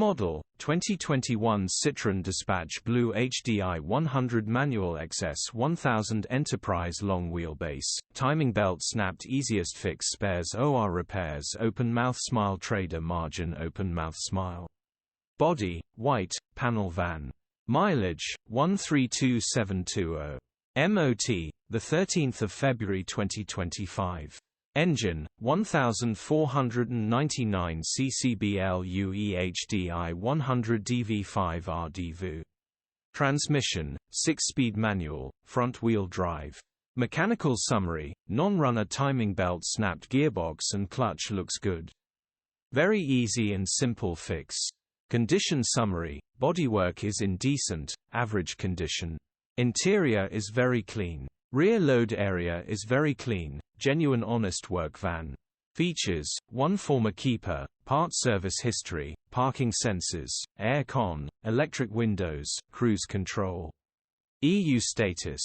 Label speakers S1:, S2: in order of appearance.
S1: Model: 2021 Citroen Dispatch BlueHDi 100 Manual XS 1000 Enterprise Long Wheelbase, Timing Belt Snapped Easiest Fix Spares OR Repairs Open Mouth Smile Trader Margin Open Mouth Smile. Body: white, panel van. Mileage: 132720. MOT: 13 February 2025. Engine: 1499 cc BLUEHDi 100 DV5RDV. Transmission: 6-speed manual, front-wheel drive. Mechanical summary: non-runner timing belt snapped gearbox and clutch looks good. Very easy and simple fix. Condition summary: bodywork is in decent, average condition. Interior is very clean. Rear load area is very clean, genuine honest work van. Features: 1 former keeper, part service history, parking sensors, air con, electric windows, cruise control. EU status: